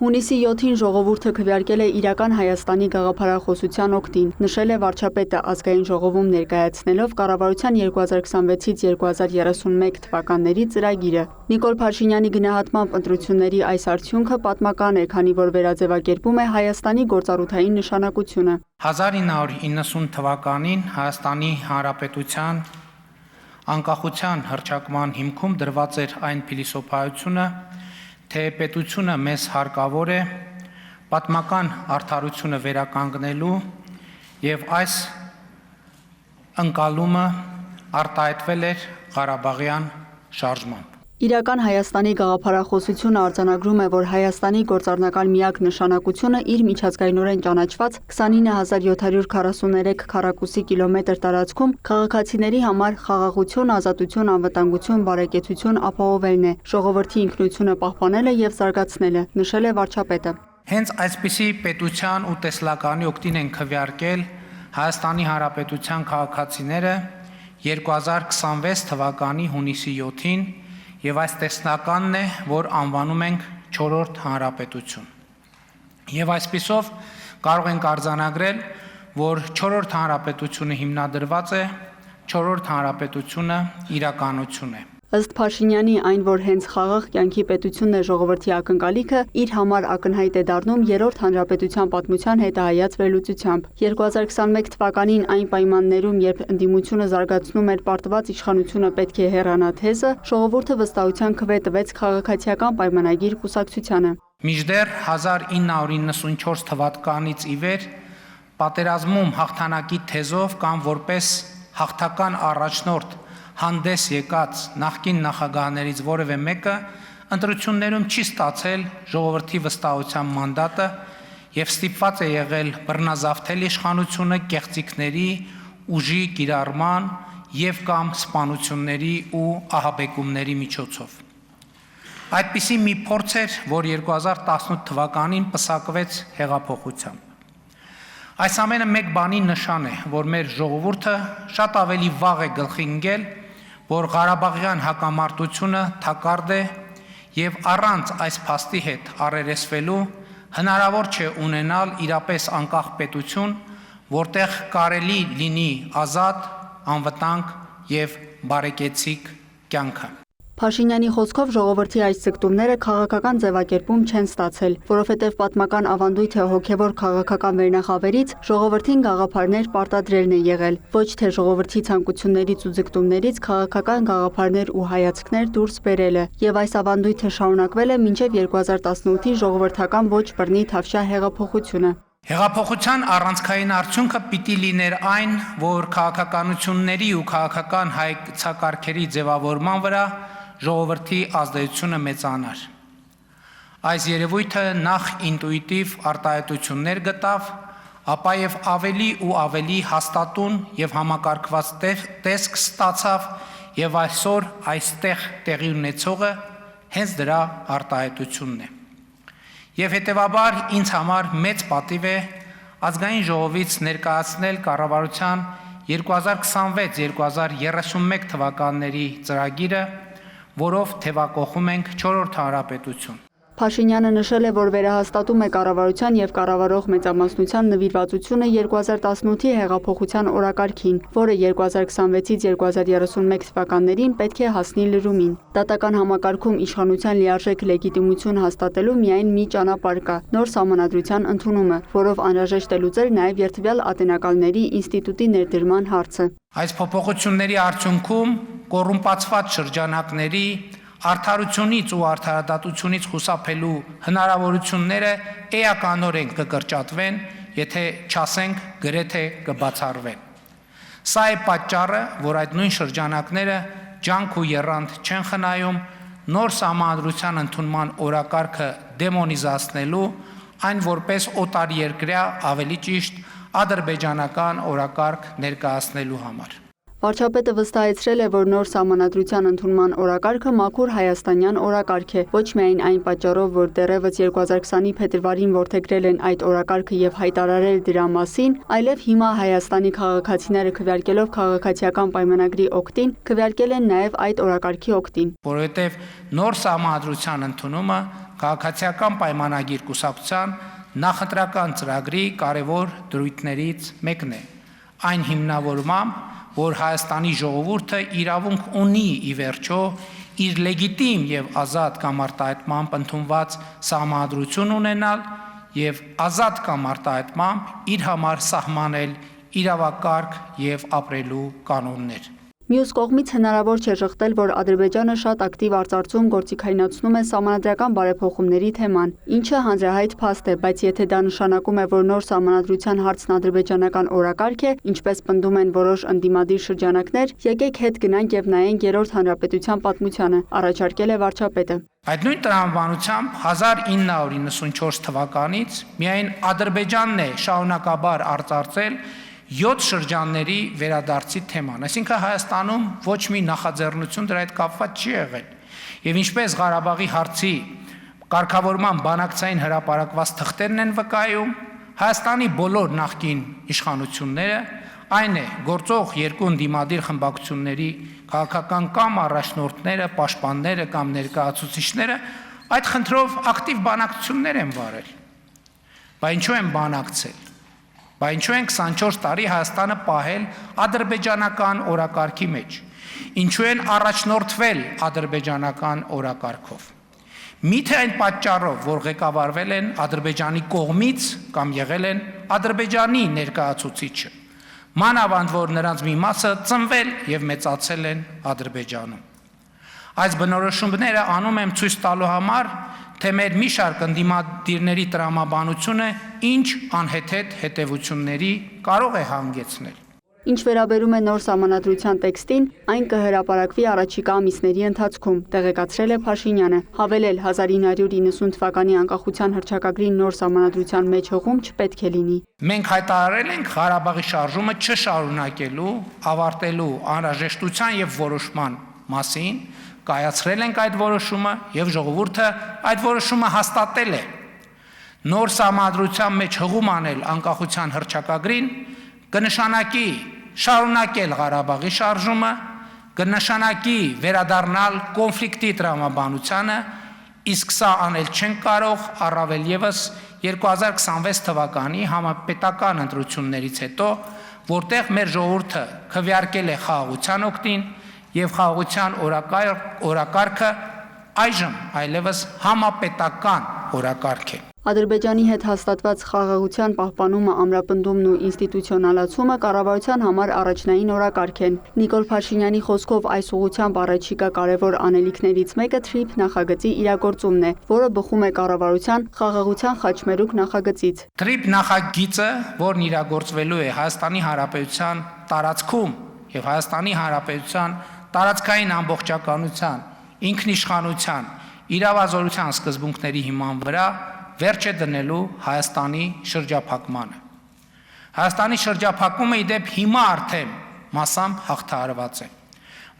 Հունիսի 7-ին ժողովուրդը քվեարկել է իրական Հայաստանի գաղափարախոսության օգտին, նշել է վարչապետը ազգային ժողովում ներկայացնելով կառավարության 2026-2031 թվականների ծրագիրը։ Նիկոլ Փաշինյանի գնահատմամբ ընտրությունների այս արդյունքը պատմական է, քանի որ վերաձևակերպում է Հայաստանի գործառութային նշանակությունը։ 1990 թվականին Հայաստանի Հանրապետության անկախության հռչակման հիմքում դրված էր այն փիլիսոփայությունը, թե պետությունը մեզ հարկավոր է պատմական արդարությունը վերականգնելու եւ այս ընկալումը արտահայտվել էր Ղարաբաղյան շարժմամբ։ Իրական Հայաստանի գաղափարախոսությունը արձանագրում է, որ Հայաստանի գործառնական միակ նշանակությունը իր միջազգայինորեն ճանաչված 29743 քառակուսի կիլոմետր տարածքում քաղաքացիների համար խաղաղություն, ազատություն, անվտանգություն, բարեկեցություն ապահովելն է, ժողովրդի ինքնությունը պահպանելը եւ զարգացնելը, նշել է վարչապետը։ Հենց այսպիսի պետության ու տեսլականի օգտին են քվեարկել Հայաստանի Հանրապետության քաղաքացիները 2026 թվականի հունիսի 7-ին եւ այս տեսլականն է, որ անվանում ենք 4-րդ հանրապետություն։ Եվ այսպիսով կարող ենք արձանագրել, որ 4-րդ հանրապետությունը հիմնադրված է, 4-րդ հանրապետությունը իրականություն է։ Ըստ Փաշինյանի, այն, որ հենց խաղաղ կյանքի պետությունն է ժողովրդի ակնկալիքը, իր համար ակնհայտ է դառնում 3-րդ հանրապետության պատմության հետահայաց վերլուծությամբ։ 2021 թվականին այն պայմաններում, երբ ընդդիմությունը զարգացնում էր պարտված իշխանությունը պետք է հեռանա թեզը, ժողովուրդը վստահության քվե տվեց քաղաքացիական պայմանագիր կուսակցությանը։ Մինչդեռ 1994 թվականից ի վեր պատերազմում հաղթանակի թեզով կամ որպես հաղթական առաջնորդ հանդես եկած նախկին նախագահներից որևէ մեկը ընտրություններում չի ստացել ժողովրդի վստահության մանդատը եւ ստիպված է եղել բռնազավթել իշխանությունը կեղծիքների, ուժի կիրառման եւ կամ սպանությունների ու ահաբեկումների միջոցով։ Այդպիսի մի փորձ էր, որ 2018 թվականին պսակվեց հեղափոխությամբ։ Այս ամենը մեկ բանի նշան է, որ մեր ժողովուրդը շատ ավելի վաղ է գլխի ընկել, որ Ղարաբաղյան հակամարտությունը թակարդ է եւ առանց այս փաստի հետ առերեսվելու հնարավոր չէ ունենալ իրապես անկախ պետություն, որտեղ կարելի լինի ազատ, անվտանգ եւ բարեկեցիկ կյանքը։ Փաշինյանի խոսքով ժողովրդի այս ցկտումները քաղաքական ձևակերպում չեն ստացել, որովհետև պատմական ավանդույթը հոգևոր քաղաքական վերնախավերից ժողովրդին գաղափարներ պարտադրելն է եղել, ոչ թե ժողովրդի ցանկություններից ու ձգտումներից քաղաքական գաղափարներ ու հայացքներ դուրս բերելը, եւ այս ավանդույթը շարունակվել է մինչև 2018-ի ժողովրդական ոչ բռնի Թավշյա հեղափոխությունը։ Հեղափոխության առանցքային արդյունքը պիտի լիներ այն, որ քաղաքականությունների ու քաղաքական հայեցակարգերի ձևավորման վրա ժողովրդի ազդեցությունը մեծանար։ Այս երևույթը նախ ինտուիտիվ արտահայտություններ գտավ, ապա եւ ավելի ու ավելի հաստատուն եւ համակարգված տեսք ստացավ եւ այսօր այստեղ տեղի ունեցողը հենց դրա արտահայտությունն է։ Եվ հետեւաբար ինձ համար մեծ պատիվ է ազգային ժողովից ներկայացնել կառավարության 2026-2031 թվականների ծրագիրը, որով թևակողում ենք 4-րդ հանրապետություն։ Փաշինյանը նշել է, որ վերահաստատում է կառավարության եւ կառավարող մեծամասնության նվիրվածությունը 2018-ի հեղափոխության օրակարգին, որը 2026-2031 թվականներին պետք է հասնի լրումին։ Դատական համակարգում իշխանության լիարժեք լեգիտիմություն հաստատելու միայն մի ճանապարհ կա՝ նոր սահմանադրության ընդունումը, որով անհրաժեշտ է լուծել նաեւ երթվյալ ատենակալների ինստիտուտի ներդրման հարցը։ Այս փոփոխությունների արդյունքում կոռումպացված շրջանակների արդարությունից ու արդարադատությունից խուսափելու հնարավորությունները էականորեն կկրճատվեն, եթե չասենք գրեթե կբացառվեն։ Սա է պատճառը, որ այդ նույն շրջանակները ջանք ու եռանդ չեն խնայում նոր սահմանադրության ընդունման օրակարգը դեմոնիզացնելու, այն որպես օտարերկրյա, ավելի ճիշտ ադրբեջանական օրակարգ ներկայացնելու համար։ Վարչապետը վստահեցրել է, որ նոր սահմանադրության ընդունման օրակարգը մաքուր հայաստանյան օրակարգ է, ոչ միայն այն պատճառով, որ դեռևս 2020-ի փետրվարին որդեգրել են այդ օրակարգը եւ հայտարարել դրա մասին, այլև հիմա Հայաստանի քաղաքացիները քվեարկելով քաղաքացիական պայմանագրի օգտին, քվեարկել են նաեւ այդ օրակարգի օգտին։ Որովհետև նոր սահմանադրության ընդունումը քաղաքացիական պայմանագիր կուսակցության նախընտրական ծրագրի կարևոր դրույթներից մեկն է։ Այն հիմնավորմամբ, որ Հայաստանի ժողովուրդը իրավունք ունի ի վերջո իր լեգիտիմ եւ ազատ կամ արտահայտմամբ ընդունված սահմանադրություն ունենալ եւ ազատ կամ արտահայտմամբ իր համար սահմանել իրավակարգ եւ ապրելու կանոններ։ Մյուս կողմից հնարավոր չէ շղթել, որ Ադրբեջանը շատ ակտիվ արծարծում գործիքայնացնում է սահմանադրական բարեփոխումների թեման, ինչը հանրահայտ փաստ է, բայց եթե դա նշանակում է, որ նոր սահմանադրության հարցն ադրբեջանական օրակարգ է, ինչպես պնդում են որոշ ընդդիմադիր շրջանակներ, եկեք հետ գնանք եւ նայենք Երրորդ հանրապետության պատմությանը, առաջարկել է վարչապետը։ Այդ նույն տրամաբանությամբ 1994 թվականից միայն Ադրբեջանն է շարունակաբար արծարծել 7 շրջանների վերադարձի թեման, այսինքն Հայաստանում ոչ մի նախաձեռնություն դրա հետ կապված չի եղել։ Եվ ինչպես Ղարաբաղի հարցի կարգավորման բանակցային հրապարակված թղթերն են վկայում, Հայաստանի բոլոր նախկին իշխանությունները, այն է գործող երկու ընդդիմադիր խմբակցությունների քաղաքական կամ առաջնորդները, պաշտպանները կամ ներկայացուցիչները այդ խնդրով ակտիվ բանակցություններ են վարել։ Բայց ինչու են բանակցել։ Բայց ինչու են 24 տարի Հայաստանը պահել ադրբեջանական օրակարգի մեջ։ Ինչու են առաջնորդվել ադրբեջանական օրակարգով։ Միթե այն պատճառով, որ ղեկավարվել են Ադրբեջանի կողմից կամ եղել են Ադրբեջանի ներկայացուցիչը։ Մանավանդ որ նրանց մի մասը ծնվել եւ մեծացել են Ադրբեջանում։ Այս բնորոշումները անում եմ ցույց տալու համար, թե մեր մի շարք ընդդիմադիրների տրամաբանությունը ինչ անհեթեթ հետևությունների կարող է հանգեցնել։ Ինչ վերաբերում է նոր սահմանադրության տեքստին, այն կհրապարակվի առաջիկա ամիսների ընթացքում, տեղեկացրել է Փաշինյանը, հավելել 1990 թվականի անկախության հռչակագրի նոր սահմանադրության մեջ հողում չպետք է լինի։ Մենք հայտարարել ենք Ղարաբաղի շարժումը չշարունակելու, ավարտելու անհրաժեշտության եւ որոշման մասին, կայացրել ենք այդ որոշումը եւ ժողովուրդը այդ որոշումը հաստատել է։ Նոր սահմանադրության մեջ հղում անել անկախության հռչակագրին կնշանակի շարունակել Ղարաբաղի շարժումը, կնշանակի վերադառնալ կոնֆլիկտի տրամաբանությանը, իսկ սա անել չեն կարող առավել եւս 2026 թվականի համապետական ընտրություններից հետո, որտեղ մեր ժողովուրդը քվեարկել է խաղաղության օգտին եւ խաղաղության օրակարգը այժմ այլևս համապետական օրակարգ է։ Ադրբեջանի հետ հաստատված խաղաղության պահպանումը, ամրապնդումն ու ինստիտուցիոնալացումը կառավարության համար առաջնային օրակարգ են։ Նիկոլ Փաշինյանի խոսքով այս ուղղությամբ առաջիկա կարևոր անելիքներից մեկը TRIP նախագծի իրագործումն է, որը բխում է կառավարության խաղաղության խաչմերուկ նախագծից։ TRIP նախագիծը, որն իրագործվելու է Հայաստանի Հանրապետության տարածքում եւ Հայաստանի Հանրապետության տարածքային ամբողջականության, ինքնիշխանության, իրավազորության սկզբունքների հիման վրա վերջ է դնելու Հայաստանի շրջափակմանը։ Հայաստանի շրջափակումը իդեպ հիմա արդեն մասամբ հաղթահարված է,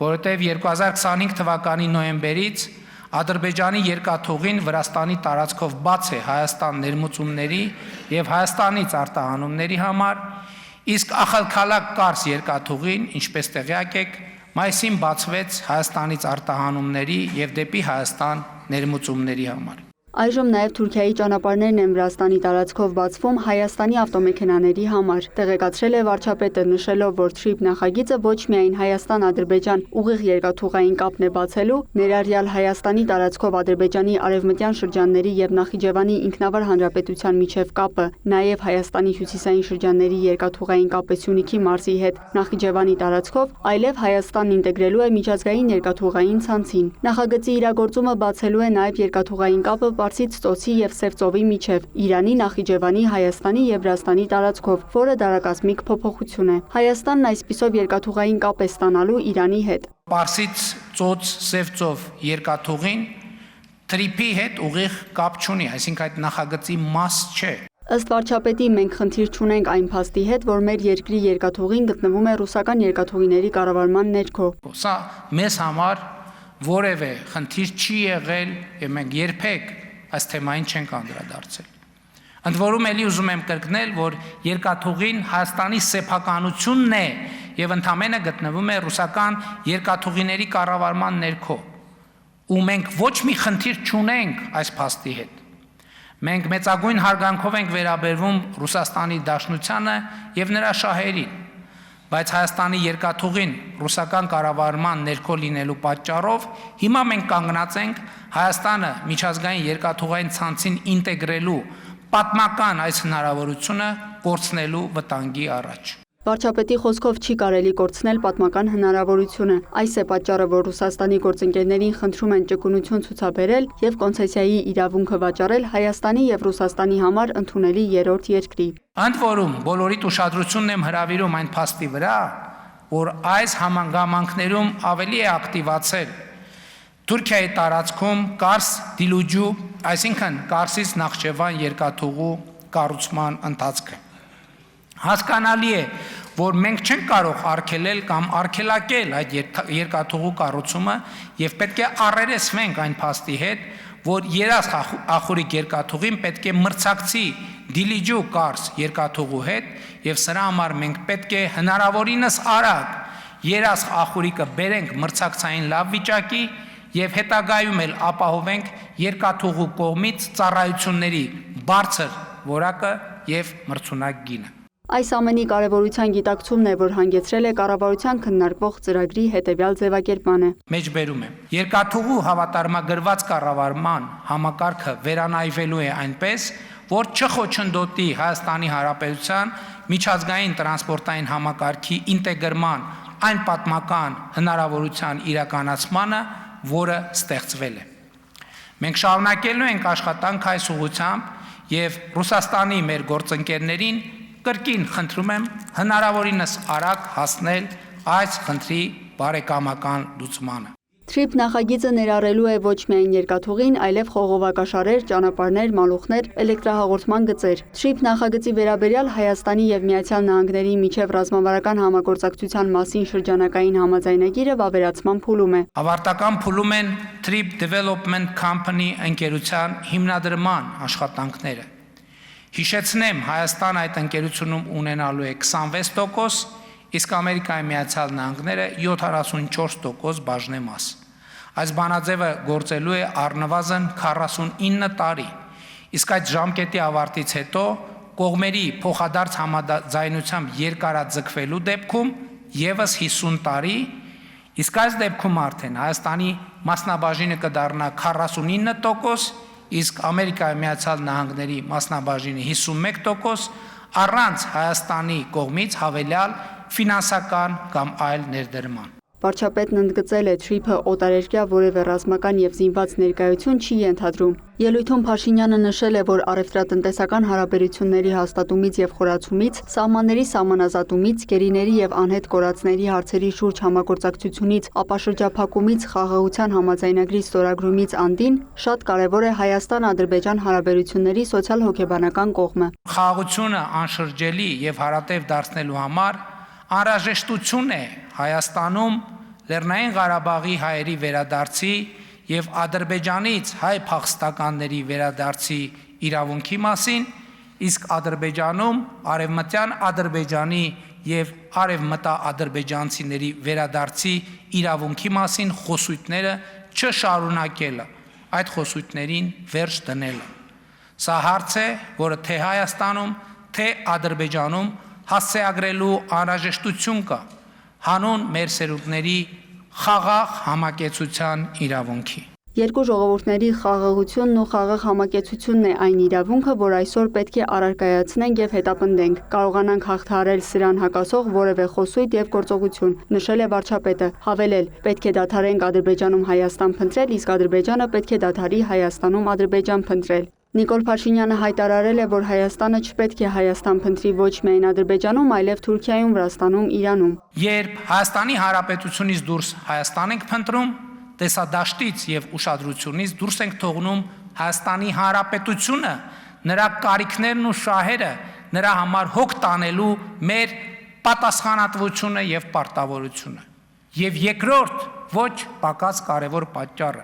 որովհետև 2025 թվականի նոյեմբերից Ադրբեջանի երկաթուղին Վրաստանի տարածքով բաց է Հայաստան ներմուծումների եւ Հայաստանից արտահանումների համար, իսկ Ախալքալակ-Կարս երկաթուղին, ինչպես տեղյակ եք, մայիսին բացվեց Հայաստանից արտահանումների եւ դեպի Հայաստան ներմուծումների համար։ Այժմ նաև Թուրքիայի ճանապարհներն են Վրաստանի տարածքով բացվում Հայաստանի ավտոմեքենաների համար, տեղեկացրել է վարչապետը, նշելով, որ TRIP նախագիծը ոչ միայն Հայաստան-Ադրբեջան ուղիղ երկաթուղային կապն է բացելու, ներառյալ Հայաստանի տարածքով Ադրբեջանի արևմտյան շրջանների եւ Նախիջևանի ինքնավար հանրապետության միջև կապը, նաև Հայաստանի հյուսիսային շրջանների երկաթուղային կապը Սյունիքի մարզի հետ Նախիջևանի տարածքով, այլև Հայաստանն ինտեգրելու է միջազգային երկաթուղային ցանցին։ Նախագծի իրագործումը բացելու է նաև երկաթուղային կապը Պարսից ծոցի եւ Սև ծովի միջև, Իրանի, Նախիջևանի, Հայաստանի եւ Վրաստանի տարածքով, որը դարակազմիկ փոփոխություն է։ Հայաստանն այսպիսով երկաթուղային կապ է ստանալու Իրանի հետ։ Պարսից ծոց, Սև ծով երկաթուղին TRIP-ի հետ ուղիղ կապ չունի, այսինքն այդ նախագծի մաս չէ։ Ըստ վարչապետի մենք խնդիր չունենք այն փաստի հետ, որ մեր երկրի երկաթուղին գտնվում է ռուսական երկաթուղիների կառավարման ներքո։ Սա մեզ համար որևէ խնդիր չի եղել եւ մենք երբեք այս թեմային չենք անդրադարձել։ Ընդ որում էլի ուզում եմ կրկնել, որ երկաթուղին Հայաստանի սեփականությունն է եւ ընդամենը գտնվում է ռուսական երկաթուղիների կառավարման ներքո։ Ու մենք ոչ մի խնդիր չունենք այս փաստի հետ։ Մենք մեծագույն հարգանքով ենք վերաբերվում Ռուսաստանի Դաշնությանը եւ նրա շահերին, բայց Հայաստանի երկաթուղին ռուսական կառավարման ներքո լինելու պատճառով հիմա մենք կանգնած ենք Հայաստանը միջազգային երկաթուղային ցանցին ինտեգրելու պատմական այս հնարավորությունը կորցնելու վտանգի առաջ։ Վարչապետի խոսքով չի կարելի կորցնել պատմական հնարավորությունը։ Այս է պատճառը, որ Ռուսաստանի գործընկերներին խնդրում են ճկունություն ցուցաբերել եւ կոնցեսիայի իրավունքը վաճառել Հայաստանի եւ Ռուսաստանի համար ընդունելի երրորդ երկրի։ Ընդ որում, բոլորիդ ուշադրությունն եմ հրավիրում այն փաստի վրա, որ այս համանգամանքներում ավելի է ակտիվացել Թուրքիայի տարածքում Կարս Դիլուջու, այսինքն Կարսից Նախճեվան երկաթուղու կառուցման ընթացքը։ Հասկանալի է, որ մենք չենք կարող արգելել կամ արգելակել այդ երկաթուղու կառուցումը եւ պետք է առերեսվենք այն փաստի հետ, որ երաս ախորիկ երկաթուղին պետք է մրցակցի Դիլիջու Կարս երկաթուղու հետ եւ սրա համար մենք պետք է հնարավորինս արագ երաս ախորիկը բերենք մրցակցային լավ վիճակի եւ հետագայում էլ ապահովենք երկաթուղու կողմից ծառայությունների բարձր որակը եւ մրցունակ գինը։ Այս ամենի կարևորության գիտակցումն է, որ հանգեցրել է կառավարության քննարկվող ծրագրի հետևյալ ձևակերպմանը։ Մեջբերում եմ։ Երկաթուղու հավատարմագրված կառավարման համակարգը վերանայվելու է այնպես, որ չխոչընդոտի Հայաստանի Հանրապետության միջազգային տրանսպորտային համակարգի ինտեգրման այն պատմական հնարավորության իրականացմանը, որը ստեղծվել է։ Մենք շարունակելու ենք աշխատանք այս ուղղությամբ եւ Ռուսաստանի մեր գործընկերներին կրկին խնդրում եմ հնարավորինս արագ հասնել այս խնդրի բարեկամական լուծմանը։ Թրիփ նախագիծը ներառելու է ոչ միայն երկաթուղին, այլև խողովակաշարեր, ճանապարհներ, մալուխներ, էլեկտրահաղորդման գծեր։ Թրիփ նախագծի վերաբերյալ Հայաստանի եւ Միացյալ Նահանգների միջև ռազմավարական համագործակցության մասին շրջանակային համաձայնագիրը վավերացման փուլում է։ Ավարտական փուլում են Trip Development Company ընկերության հիմնադրման աշխատանքները։ Հիշեցնեմ, Հայաստան այդ ընկերությունում ունենալու է 26%, իսկ Ամերիկայի Միացյալ Նահանգները 74% բաժնեմաս։ Այս բանաձևը գործելու է առնվազն 49 տարի, իսկ այդ ժամկետի ավարտից հետո կողմերի փոխադարձ համաձայնությամբ երկարաձգվելու դեպքում եւս 50 տարի, իսկ այս դեպքում արդեն Հայաստանի մասնաբաժինը կդառնա 49%, իսկ Ամերիկայի Միացյալ Նահանգների մասնաբաժինը 51%, առանց Հայաստանի կողմից հավելյալ ֆինանսական կամ այլ ներդրման։ Վարչապետն ընդգծել է Թրիփը օտարերկրյա որևէ ռազմական եւ զինված ներկայություն չի ենթադրում։ Ելույթում Փաշինյանը նշել է, որ առևտրատնտեսական հարաբերությունների հաստատումից եւ խորացումից, սահմանների սահմանազատումից, գերիների եւ անհետ կորածների հարցերի շուրջ համագործակցությունից, ապաշրջափակումից, խաղաղության համաձայնագրի ստորագրումից անդին շատ կարեւոր է Հայաստան-Ադրբեջան հարաբերությունների սոցիալ-հոգեբանական կողմը։ Խաղաղությունը անշրջելի եւ հարատև դարձնելու համար անհրաժեշտություն է Հայաստանում Լեռնային Ղարաբաղի հայերի վերադարձի եւ Ադրբեջանից հայ փախստականների վերադարձի իրավունքի մասին, իսկ Ադրբեջանում արևմտյան Ադրբեջանի եւ արևմտաադրբեջանցիների վերադարձի իրավունքի մասին խոսույթները չշարունակելը, այդ խոսույթներին վերջ դնելը։ Սա հարց է, որը թե Հայաստանում, թե Ադրբեջանում հասցեագրելու անհրաժեշտություն կա հանուն մեր սերունդների խաղաղ համակեցության իրավունքի։ Երկու ժողովուրդների խաղաղությունն ու խաղաղ համակեցությունն է այն իրավունքը, որ այսօր պետք է առարկայացնենք եւ հետապնդենք, կարողանանք հաղթահարել սրան հակասող որևէ խոսույթ եւ գործողություն, նշել է վարչապետը, հավելել, պետք է դադարենք Ադրբեջանում Հայաստան փնտրել, իսկ Ադրբեջանը պետք է դադարի Հայաստանում Ադրբեջան փնտրել։ Նիկոլ Փաշինյանը հայտարարել է, որ Հայաստանը չպետք է Հայաստան փնտրի ոչ միայն Ադրբեջանում, այլև Թուրքիայում, Վրաստանում, Իրանում։ Երբ Հայաստանի Հանրապետությունից դուրս Հայաստան ենք փնտրում, տեսադաշտից եւ ուշադրությունից դուրս ենք թողնում Հայաստանի Հանրապետությունը նրա կարիքներն ու շահերը նրա համար հոգ տանելու մեր պատասխանատվությունը եւ պարտավորությունը։ Եվ երկրորդ, ոչ պակաս կարևոր պատճառը,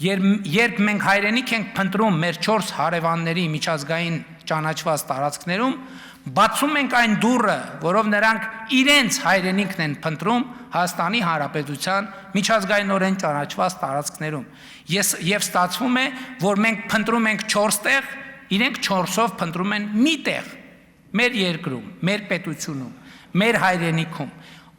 երբ մենք հայրենիք ենք փնտրում մեր 4 հարևանների միջազգային ճանաչված տարածքներում, բացում ենք այն դուռը, որով նրանք իրենց հայրենիքն են փնտրում Հայաստանի Հանրապետության միջազգայինորեն ճանաչված տարածքներում։ Եվ ստացվում է, որ մենք փնտրում ենք 4 տեղ, իրենք 4-ով փնտրում են մի տեղ, մեր երկրում, մեր պետությունում, մեր հայրենիքում,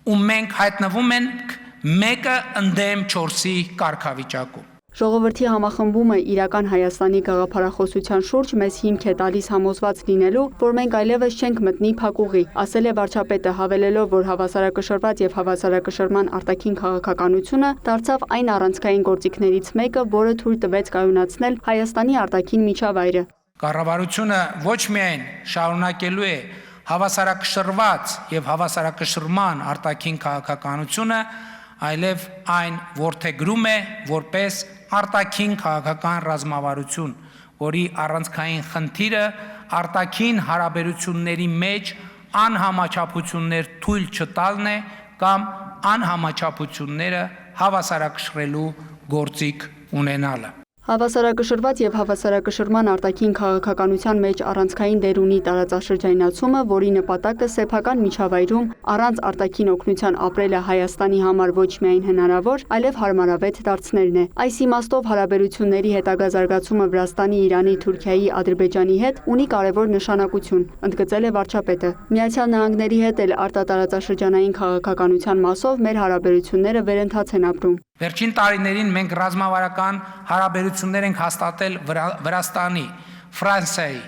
ու մենք հայտնվում ենք մեկը ընդդեմ 4-ի կարգավիճակում։ Ժողովրդի համախմբումը իրական Հայաստանի գաղափարախոսության շուրջ մեզ հիմք է տալիս համոզված լինելու, որ մենք այլևս չենք մտնի փակուղի, ասել է վարչապետը, հավելելով, որ հավասարակշռված եւ հավասարակշռման արտաքին քաղաքականությունը դարձավ այն առանցքային գործիքներից մեկը, որը թույլ տվեց կայունացնել Հայաստանի արտաքին միջավայրը։ Կառավարությունը ոչ միայն շարունակելու է հավասարակշռված եւ հավասարակշռման արտաքին քաղաքականությունը, այլև այն որդեգրում է որպես արտաքին քաղաքական ռազմավարություն, որի առանցքային խնդիրը արտաքին հարաբերությունների մեջ անհամաչափություններ թույլ չտալն է կամ անհամաչափությունները հավասարակշռելու գործիք ունենալը։ Հավասարակշռված եւ հավասարակշռման արտաքին քաղաքականության մեջ առանցքային դեր ունի տարածաշրջանացումը, որի նպատակը սեփական միջավայրում առանց արտաքին օգնության ապրելը Հայաստանի համար ոչ միայն հնարավոր, այլև հարմարավետ դարձնելն է։ Այս իմաստով հարաբերությունների հետագա զարգացումը Վրաստանի, Իրանի, Թուրքիայի, Ադրբեջանի հետ ունի կարևոր նշանակություն, ընդգծել է վարչապետը։ Միացյալ Նահանգների հետ էլ արտատարածաշրջանային քաղաքականության մասով մեր հարաբերությունները վերընթաց են ապրում։ Վերջին տարիներին մենք ռազմավարական հարաբերություններ ենք հաստատել Վրաստանի, Ֆրանսիայի,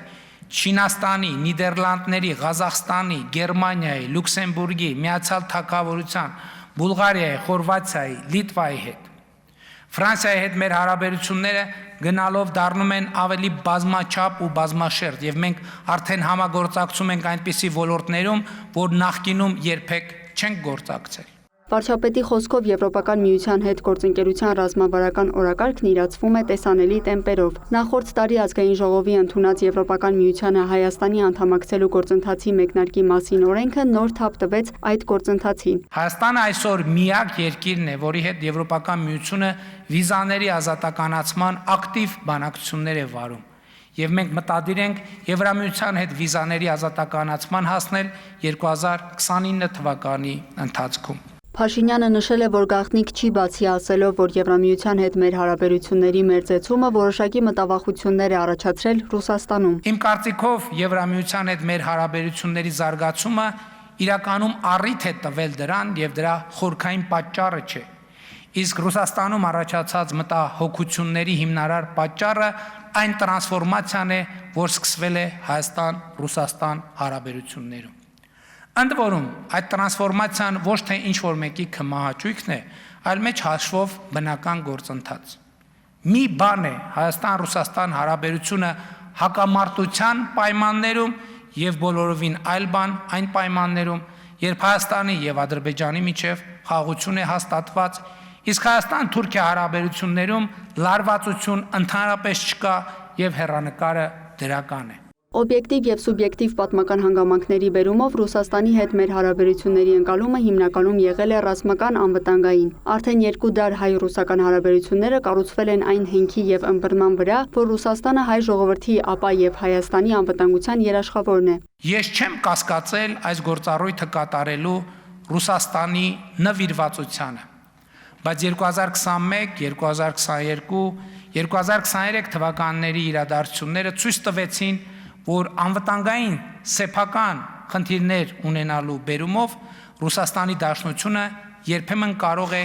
Չինաստանի, Նիդերլանդների, Ղազախստանի, Գերմանիայի, Լյուքսեմբուրգի, Միացյալ Թագավորության, Բուլղարիայի, Խորվաթիայի, Լիտվայի հետ։ Ֆրանսիայի հետ մեր հարաբերությունները գնալով դառնում են ավելի բազմաչափ ու բազմաշերտ, եւ մենք արդեն համագործակցում ենք այնպիսի ոլորտներում, որ նախկինում երբեք չենք գործակցել։ Վարչապետի խոսքով Եվրոպական միության հետ գործընկերության ռազմավարական օրակարգն իրացվում է տեսանելի տեմպերով։ Նախորդ տարի ազգային ժողովի ընդունած Եվրոպական միությանը Հայաստանի անդամակցելու գործընթացի մեկնարկի մասին օրենքը նոր թափ տվեց այդ գործընթացին։ Հայաստանը այսօր միակ երկիրն է, որի հետ Եվրոպական միությունը վիզաների ազատականացման ակտիվ բանակցություններ է վարում։ Եվ մենք մտադիր ենք Եվրամիության հետ վիզաների ազատականացման հասնել 2029 թվականի ընթացքում։ Փաշինյանը նշել է, որ գաղտնիք չի բացի ասելով, որ Եվրամիության հետ մեր հարաբերությունների մերձեցումը որոշակի մտավախություններ է առաջացրել Ռուսաստանում։ Իմ կարծիքով Եվրամիության հետ մեր հարաբերությունների զարգացումը իրականում առիթ է տվել դրան եւ դրա խորքային պատճառը չէ։ Իսկ Ռուսաստանում առաջացած մտահոգությունների հիմնարար պատճառը այն տրանսֆորմացիան է, որ սկսվել է Հայաստան-Ռուսաստան հարաբերություններում։ Ընդ որում, այդ տրանսֆորմացիան ոչ թե ինչ-որ մեկի քմահաճույքն է, այլ մեջ հաշվով բնական գործընթաց։ Մի բան է Հայաստան-Ռուսաստան հարաբերությունը հակամարտության պայմաններում եւ բոլորովին այլ բան այն պայմաններում, երբ Հայաստանի եւ Ադրբեջանի միջև խաղաղություն է հաստատված, իսկ Հայաստան-Թուրքիա հարաբերություններում լարվածություն ընդհանրապես չկա եւ հեռանկարը դրական է։ Օբյեկտիվ եւ սուբյեկտիվ պատմական հանգամանքների բերումով Ռուսաստանի հետ մեր հարաբերությունների ընկալումը հիմնականում եղել է ռազմական անվտանգային։ Արդեն 2 դար հայ-ռուսական հարաբերությունները կառուցվել են այն հենքի եւ ըմբռնման վրա, որ Ռուսաստանը հայ ժողովրդի, ապա եւ Հայաստանի անվտանգության երաշխավորն է։ Ես չեմ կասկածել այս գործառույթը կատարելու Ռուսաստանի նվիրվածությանը, բայց 2021, 2022, 2023 թվականների իրադարձությունները ցույց տվեցին, որ անվտանգային սեփական խնդիրներ ունենալու բերումով Ռուսաստանի Դաշնությունը երբեմն կարող է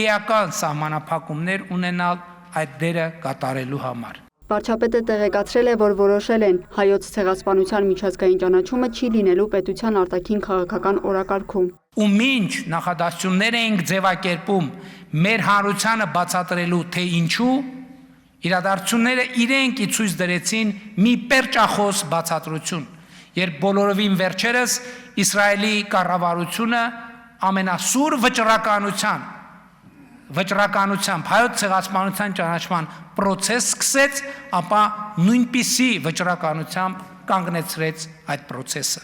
էական սահմանափակումներ ունենալ այդ դերը կատարելու համար։ Վարչապետը տեղեկացրել է, որ որոշել են հայոց ցեղասպանության միջազգային ճանաչումը չի լինելու պետության արտաքին քաղաքական օրակարգում։ Ու մինչ նախադասություններ էինք ձևակերպում մեր հանրությանը բացատրելու, թե ինչու, իրադարձությունները իրենք ցույց դրեցին մի պերճախոս բացատրություն, երբ բոլորովին վերջերս Իսրայելի կառավարությունը ամենասուր վճռականության վճռականությամբ հայոց ցեղասպանության ճանաչման process սկսեց, ապա նույնպիսի վճռականությամբ կանգնեցրեց այդ process-ը։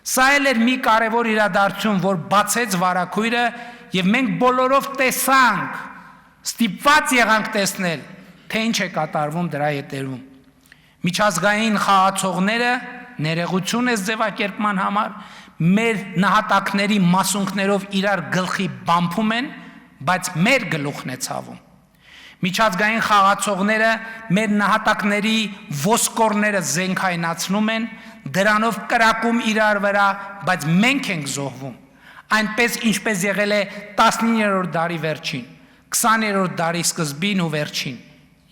Սա էր մի կարևոր իրադարձություն, որ բացեց վարակույրը եւ մենք բոլորով տեսանք, ստիպված եղանք տեսնել, թե ինչ է կատարվում դրա ետևում։ Միջազգային խաղացողները ներողություն է ձևակերպման համար մեր նահատակների մասունքներով իրար գլխի բամփում են, բայց մեր գլուխն է ցավում։ Միջազգային խաղացողները մեր նահատակների ոսկորները զենքայնացնում են, դրանով կրակում իրար վրա, բայց մենք ենք զոհվում։ Այնպես ինչպես եղել է 19-րդ դարի վերջին, 20-րդ դարի սկզբին ու վերջին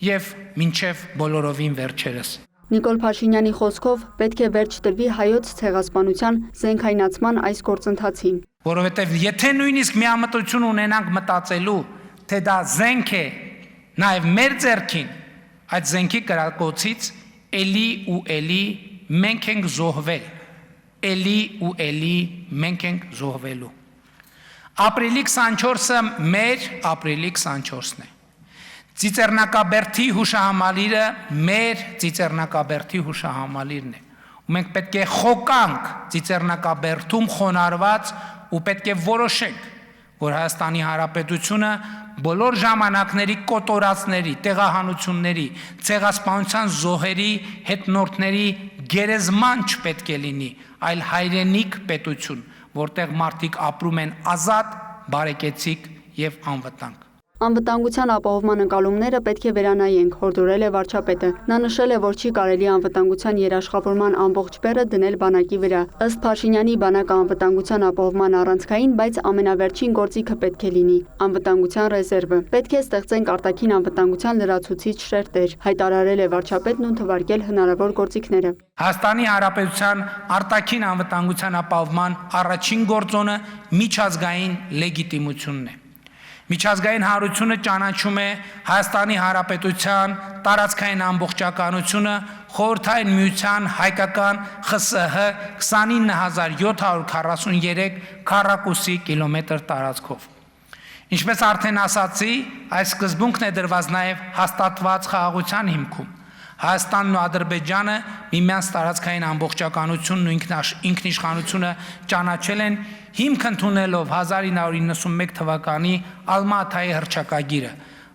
եւ մինչեւ բոլորովին վերջերս։ Նիկոլ Փաշինյանի խոսքով պետք է վերջ տրվի հայոց ցեղասպանության զենքայնացման այս գործընթացին։ Որովհետև եթե նույնիսկ միամտություն ունենանք մտածելու, թե դա զենք է նաև մեր ձեռքին, այդ զենքի կրակոցից էլի ու էլի մենք ենք զոհվել, էլի ու էլի մենք ենք զոհվելու։ Ապրիլի 24-ը մեր ապրիլի 24-ն է։ Ծիծեռնակաբերդի հուշահամալիրը մեր ծիծեռնակաբերդի հուշահամալիրն է։ Ու մենք պետք է խոկանք ծիծեռնակաբերդում խոնարհված ու պետք է որոշենք, որ Հայաստանի Հանրապետությունը բոլոր ժամանակների կոտորածների, տեղահանությունների, ցեղասպանության զոհերի հետնորդների գերեզման չպետք է լինի, այլ հայրենիք պետություն, որտեղ մարդիկ ապրում են ազատ, բարեկեցիկ եւ անվտանգ։ Անվտանգության ապահովման ընկալումները պետք է վերանայենք, հորդորել է վարչապետը։ Նա նշել է, որ չի կարելի անվտանգության երաշխավորման ամբողջ բեռը դնել բանակի վրա։ Ըստ Փաշինյանի, բանակը անվտանգության ապահովման առանցքային, բայց ամենավերջին գործիքը պետք է լինի անվտանգության ռեզերվը։ Պետք է ստեղծենք արտաքին անվտանգության լրացուցիչ շերտեր, հայտարարել է վարչապետն ու թվարկել հնարավոր գործիքները։ Հայաստանի Հանրապետության արտաքին անվտանգության ապահովման առաջին գործոնը միջազգային լեգիտիմությունն է։ Միջազգային հանրությունը ճանաչում է Հայաստանի Հանրապետության տարածքային ամբողջականությունը Խորհրդային Միության հայկական ԽՍՀ 29743 քառակուսի կիլոմետր տարածքով։ Ինչպես արդեն ասացի, այս սկզբունքն է դրված նաև հաստատված խաղաղության հիմքում։ Հայաստանն ու Ադրբեջանը միմյանց տարածքային ամբողջականությունն ու ինքնիշխանությունը ճանաչել են հիմք ընդունելով 1991 թվականի Ալմա-Աթայի հռչակագիրը,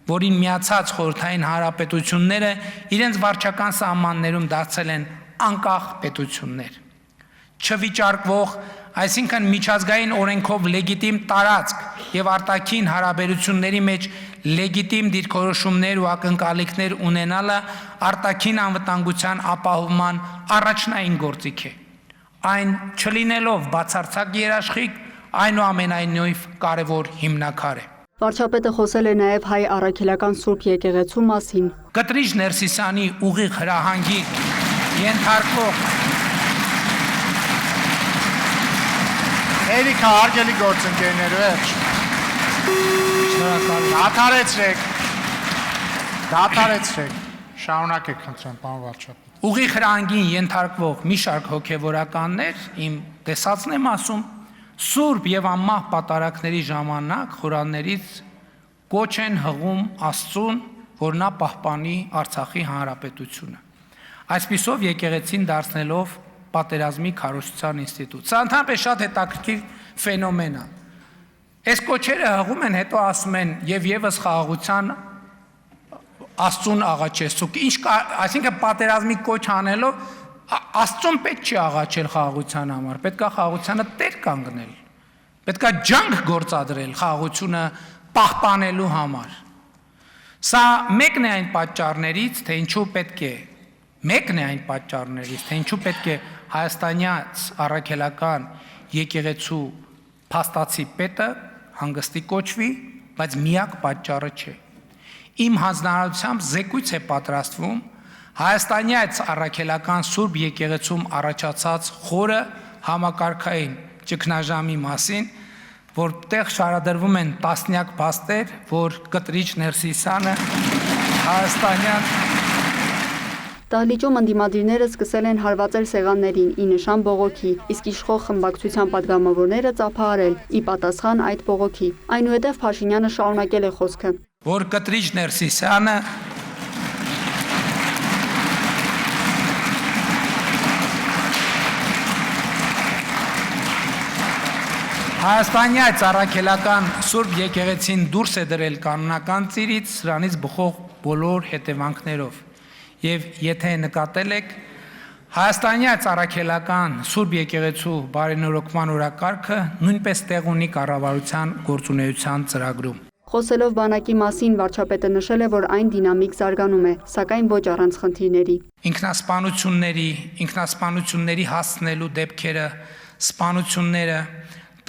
որին միացած խորհրդային հանրապետությունները իրենց վարչական սահմաններում դարձել են անկախ պետություններ։ Չվիճարկվող, այսինքն միջազգային օրենքով լեգիտիմ տարածք եւ արտաքին հարաբերությունների մեջ լեգիտիմ դիրքորոշումներ ու ակնկալիքներ ունենալը արտաքին անվտանգության ապահովման առաջնային գործիք է։ Այն չլինելով բացարձակ երաշխիք, այնուամենայնիվ կարևոր հիմնաքար է։ Վարչապետը խոսել է նաև հայ առաքելական Սուրբ եկեղեցու մասին։ Կտրիչ Ներսիսյանի ուղիղ հրահանգի ենթարկվող Երիքա արգելի գործընկերներ, վերջ։ Դադարեցրեք, շարունակեք խնդրեմ, պարոն վարչապետ։ Ուղիղ հրահանգին ենթարկվող մի շարք հոգևորականներ, իմ տեսածն եմ ասում, սուրբ եւ անմահ պատարակների ժամանակ խորաններից կոչ են հղում Աստծուն, որ նա պահպանի Արցախի հանրապետությունը։ Այսպիսով եկեղեցին դարձնելով պատերազմի քարոզչության ինստիտուտ։ Սա ընդհանրապես շատ հետաքրքիր ֆենոմեն է։ Այս կոչերը հղում են, հետո ասում են եւ եւս խաղաղության Աստծուն աղաչեցուկ։ Այսինքն պատերազմի կոչ անելով Աստծուն պետք չի աղաչել խաղաղության համար, պետք է խաղաղությանը տեր կանգնել։ Պետք է ջանք գործադրել խաղաղությունը պահպանելու համար։ Սա մեկն է այն պատճառներից, թե ինչու պետք է հայաստանյաց առաքելական եկեղեցու փաստացի պետը հանգստի կոչվի, բայց միակ պատճառը չէ։ Իմ հանձնարարությամբ զեկույց է պատրաստվում հայաստանյաց առաքելական Սուրբ եկեղեցում առաջացած խորը համակարգային ճգնաժամի մասին, որտեղ շարադրվում են տասնյակ փաստեր, որ Կտրիչ Ներսիսյանը հայաստանյան Դահլիճում ընդդիմադիրները սկսել են հարվածել սեղաններին ի նշան բողոքի, իսկ իշխող խմբակցության падգամավորները ծափահարել ի պատասխան այդ բողոքի։ Այնուհետև Փաշինյանը շարունակել է խոսքը. Որ կտրիչ Ներսիսյանը Հայաստանի այդ առաքելական Սուրբ եկեղեցին դուրս է դրել կանոնական ծիրից, սրանից բխող բոլոր հետևանքներով։ Եվ եթե նկատել եք, Հայաստանի այդ առաքելական Սուրբ եկեղեցու բարենորոգման օրակարգը նույնպես տեղ ունի կառավարության գործունեության ծրագրում։ Խոսելով բանակի մասին վարչապետը նշել է, որ այն դինամիկ զարգանում է, սակայն ոչ առանց խնդիրների։ Ինքնասպանությունների հասցնելու դեպքերը, սպանությունները,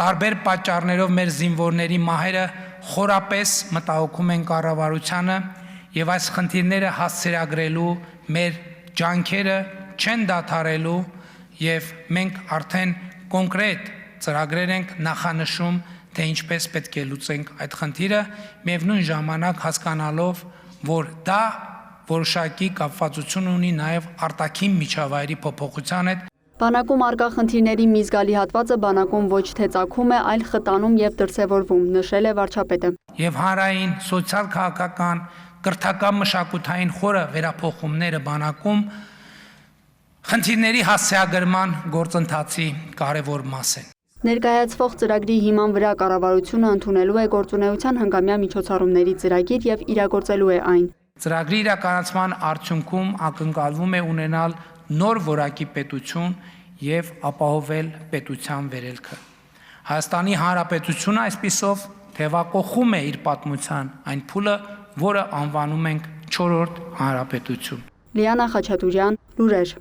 տարբեր պատճառներով մեր զինվորների մահերը խորապես մտահոգում են կառավարությանը եւ այս խնդիրները հասցեագրելու մեր ջանքերը չեն դադարելու եւ մենք արդեն կոնկրետ ծրագրեր ենք նախանշում, թե ինչպես պետք է լուծենք այդ խնդիրը, միևնույն ժամանակ հասկանալով, որ դա որոշակի կապվածություն ունի նաեւ արտաքին միջավայրի փոփոխության հետ։ Բանակում արկա խնդիրների մի զգալի հատվածը բանակում ոչ թե ծագում է, այլ խտանում եւ դրսեւորվում, նշել է վարչապետը։ Եվ հանրային, սոցիալ-քաղաքական, կրթական մշակութային խորը վերափոխումները բանակում խնդիրների հասցեագրման գործընթացի կարևոր մաս են։ Ներկայացվող ծրագրի հիման վրա կառավարությունը ընդունելու է գործունեության հնգամյա միջոցառումների ծրագիր եւ իրագործելու է այն։ Ծրագրի իրականացման արդյունքում ակնկալվում է ունենալ նոր որակի պետություն եւ ապահովել պետության վերելքը։ Հայաստանի Հանրապետությունը այսպիսով թևակողում է իր պատմության այն փուլը, որը անվանում ենք 4-րդ հանրապետություն։ Լիանա Խաչատուրյան, լուրեր։